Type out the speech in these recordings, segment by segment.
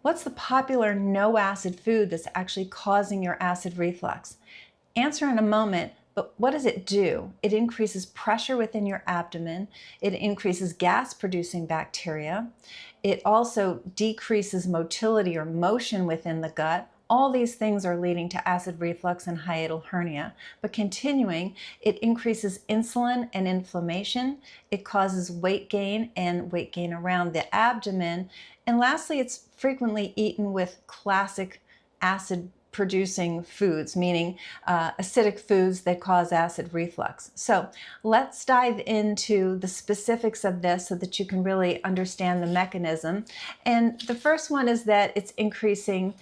What's the popular no acid food that's actually causing your acid reflux? Answer in a moment, but what does it do? It increases pressure within your abdomen. It increases gas-producing bacteria. It also decreases motility or motion within the gut. All these things are leading to acid reflux and hiatal hernia. But continuing, it increases insulin and inflammation. It causes weight gain and weight gain around the abdomen. And lastly, it's frequently eaten with classic acid producing foods, meaning acidic foods that cause acid reflux. So let's dive into the specifics of this so that you can really understand the mechanism. And the first one is that it's increasing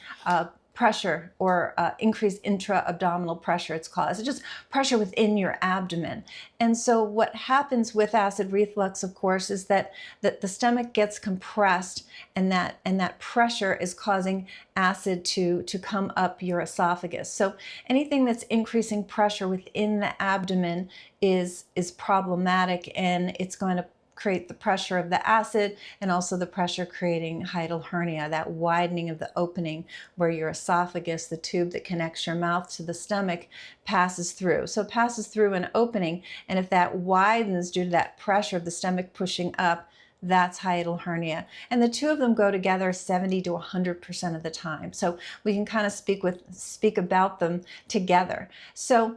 pressure or increased intra-abdominal pressure, it's called. It's just pressure within your abdomen. And so what happens with acid reflux, of course, is that the stomach gets compressed, and that pressure is causing acid to come up your esophagus. So anything that's increasing pressure within the abdomen is problematic, and it's going to create the pressure of the acid and also the pressure creating hiatal hernia, that widening of the opening where your esophagus, the tube that connects your mouth to the stomach, passes through. So it passes through an opening, and if that widens due to that pressure of the stomach pushing up, that's hiatal hernia. And the two of them go together 70 to 100% of the time. So we can kind of speak about them together. So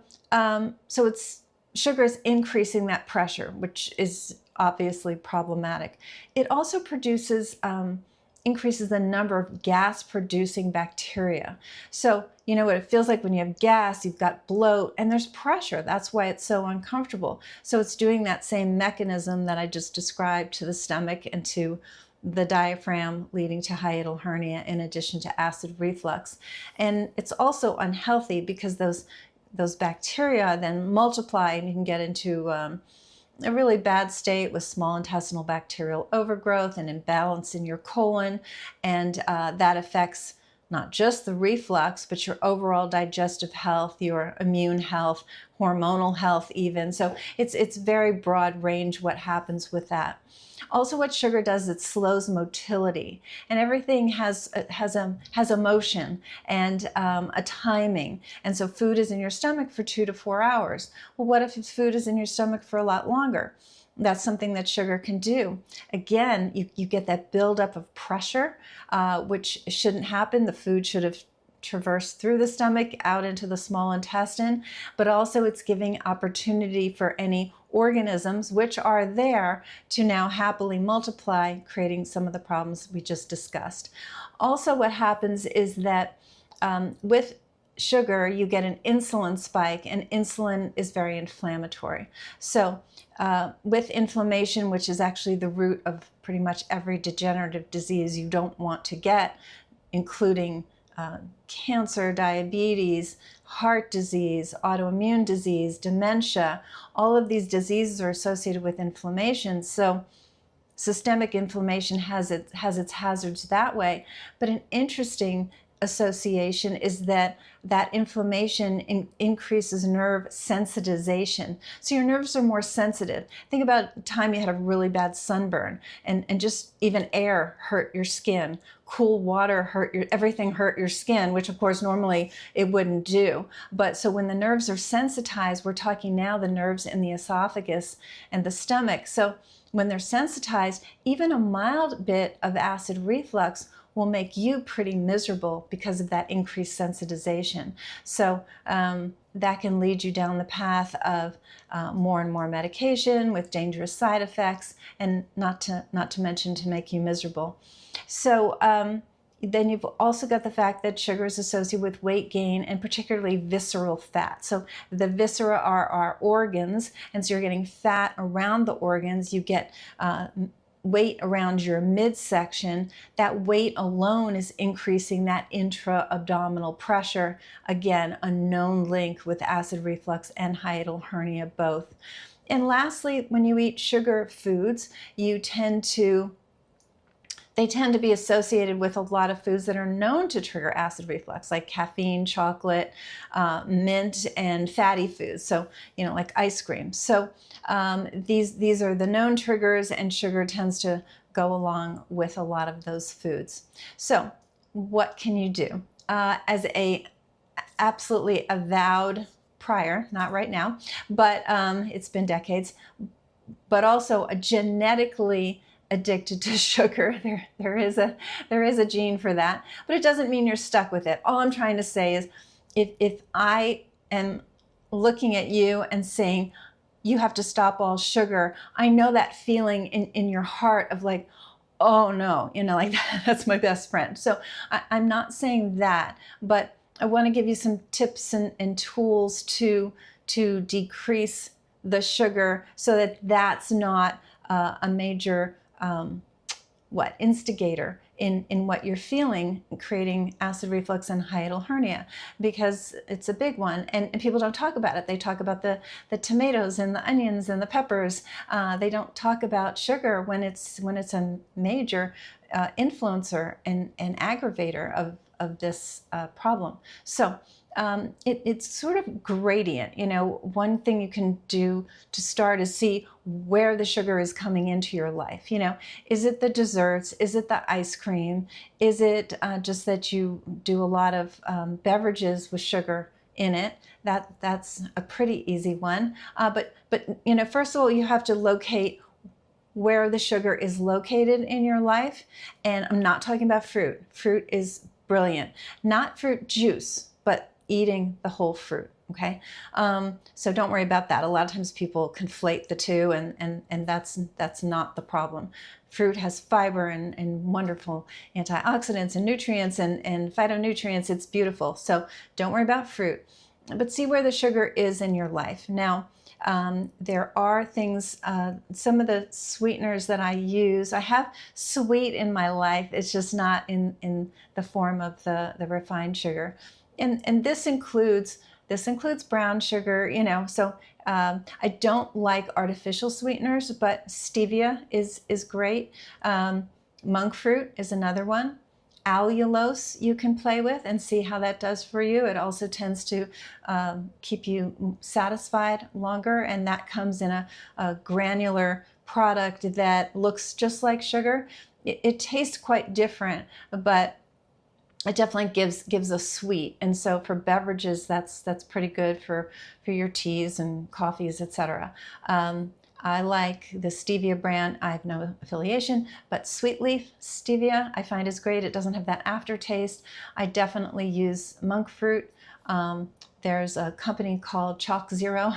sugar is increasing that pressure, which is obviously problematic. It also increases the number of gas-producing bacteria. So you know what it feels like when you have gas, you've got bloat, and there's pressure. That's why it's so uncomfortable. So it's doing that same mechanism that I just described to the stomach and to the diaphragm, leading to hiatal hernia in addition to acid reflux. And it's also unhealthy because those bacteria then multiply, and you can get into a really bad state with small intestinal bacterial overgrowth and imbalance in your colon, and that affects not just the reflux, but your overall digestive health, your immune health, hormonal health even. So it's very broad range what happens with that. Also, what sugar does, it slows motility, and everything has a motion and a timing. And so food is in your stomach for 2 to 4 hours. Well, what if food is in your stomach for a lot longer? That's something that sugar can do. Again, you get that buildup of pressure, which shouldn't happen. The food should have traversed through the stomach out into the small intestine, but also it's giving opportunity for any organisms which are there to now happily multiply, creating some of the problems we just discussed. Also, what happens is that with sugar, you get an insulin spike, and insulin is very inflammatory. So with inflammation, which is actually the root of pretty much every degenerative disease you don't want to get, including cancer, diabetes, heart disease, autoimmune disease, dementia, all of these diseases are associated with inflammation. So systemic inflammation has its hazards that way. But an interesting association is that inflammation increases nerve sensitization. So your nerves are more sensitive. Think about the time you had a really bad sunburn, and just even air hurt your skin. Cool water everything hurt your skin, which of course normally it wouldn't do. But so when the nerves are sensitized, we're talking now the nerves in the esophagus and the stomach. So when they're sensitized, even a mild bit of acid reflux will make you pretty miserable because of that increased sensitization. So that can lead you down the path of more and more medication with dangerous side effects, and not to mention to make you miserable. So then you've also got the fact that sugar is associated with weight gain, and particularly visceral fat. So the viscera are our organs, and so you're getting fat around the organs. You get weight around your midsection. That weight alone is increasing that intra-abdominal pressure. Again, a known link with acid reflux and hiatal hernia both. And lastly, when you eat sugar foods, they tend to be associated with a lot of foods that are known to trigger acid reflux, like caffeine, chocolate, mint, and fatty foods. So, like ice cream. So these are the known triggers, and sugar tends to go along with a lot of those foods. So what can you do? As a absolutely avowed prior, not right now, but it's been decades, but also a genetically addicted to sugar. There is a gene for that, but it doesn't mean you're stuck with it. All I'm trying to say is if I am looking at you and saying, you have to stop all sugar, I know that feeling in your heart of like, oh no, like that's my best friend. So I'm not saying that, but I want to give you some tips and tools to decrease the sugar so that that's not a major instigator in what you're feeling, creating acid reflux and hiatal hernia, because it's a big one, and people don't talk about it. They talk about the tomatoes and the onions and the peppers. They don't talk about sugar when it's a major influencer and aggravator of this problem. So it's sort of gradient. One thing you can do to start is see where the sugar is coming into your life. Is it the desserts? Is it the ice cream? Is it just that you do a lot of beverages with sugar in it? That's a pretty easy one. But first of all, you have to locate where the sugar is located in your life. And I'm not talking about fruit. Fruit is brilliant. Not fruit juice, but eating the whole fruit. Okay, so don't worry about that. A lot of times people conflate the two, and that's not the problem. Fruit has fiber and wonderful antioxidants and nutrients and phytonutrients. It's beautiful. So don't worry about fruit, but see where the sugar is in your life. Now, there are things, some of the sweeteners that I use, I have sweet in my life. It's just not in the form of the refined sugar. And this includes brown sugar, so I don't like artificial sweeteners, but stevia is great. Monk fruit is another one. Allulose you can play with and see how that does for you. It also tends to keep you satisfied longer, and that comes in a granular product that looks just like sugar. It tastes quite different, but it definitely gives a sweet, and so for beverages, that's pretty good for your teas and coffees, etc. I like the stevia brand. I have no affiliation, but Sweet Leaf stevia I find is great. It doesn't have that aftertaste. I definitely use monk fruit. There's a company called Chalk Zero,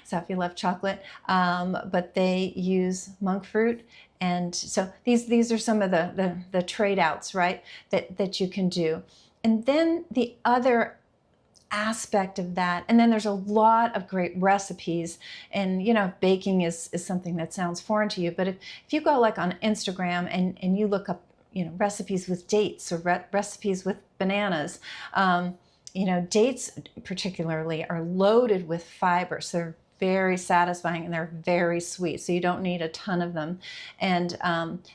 so if you love chocolate, but they use monk fruit. And so these are some of the trade outs, right, that you can do. And then the other aspect of that, and then there's a lot of great recipes, and baking is something that sounds foreign to you, but if you go like on Instagram and you look up recipes with dates or recipes with bananas, dates particularly are loaded with fiber, so they're very satisfying and they're very sweet, so you don't need a ton of them. And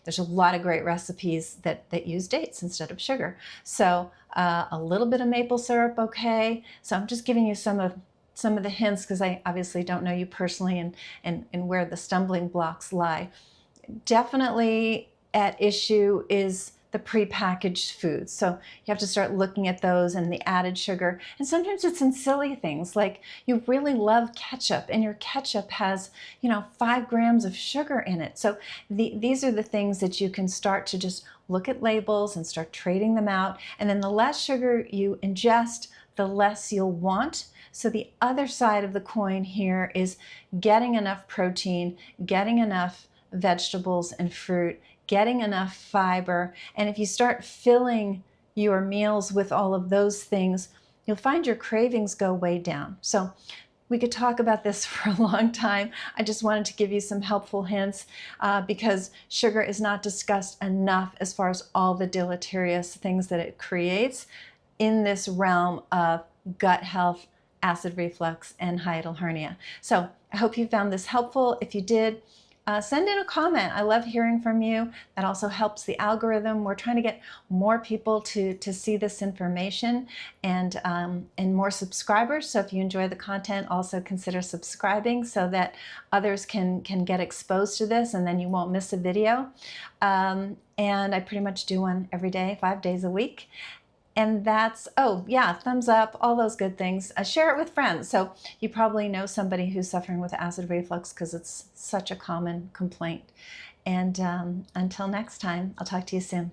there's a lot of great recipes that use dates instead of sugar. So a little bit of maple syrup, okay. So I'm just giving you some of the hints because I obviously don't know you personally and where the stumbling blocks lie. Definitely at issue is the prepackaged foods. So you have to start looking at those and the added sugar. And sometimes it's in silly things, like you really love ketchup and your ketchup has, 5 grams of sugar in it. So these are the things that you can start to just look at labels and start trading them out. And then the less sugar you ingest, the less you'll want. So the other side of the coin here is getting enough protein, getting enough vegetables and fruit, getting enough fiber. And if you start filling your meals with all of those things, you'll find your cravings go way down. So we could talk about this for a long time. I just wanted to give you some helpful hints because sugar is not discussed enough as far as all the deleterious things that it creates in this realm of gut health, acid reflux, and hiatal hernia. So I hope you found this helpful. If you did, send in a comment. I love hearing from you. That also helps the algorithm. We're trying to get more people to see this information and more subscribers. So if you enjoy the content, also consider subscribing so that others can get exposed to this, and then you won't miss a video. And I pretty much do one every day, 5 days a week. And that's, oh yeah, thumbs up, all those good things. Share it with friends. So you probably know somebody who's suffering with acid reflux because it's such a common complaint. And until next time, I'll talk to you soon.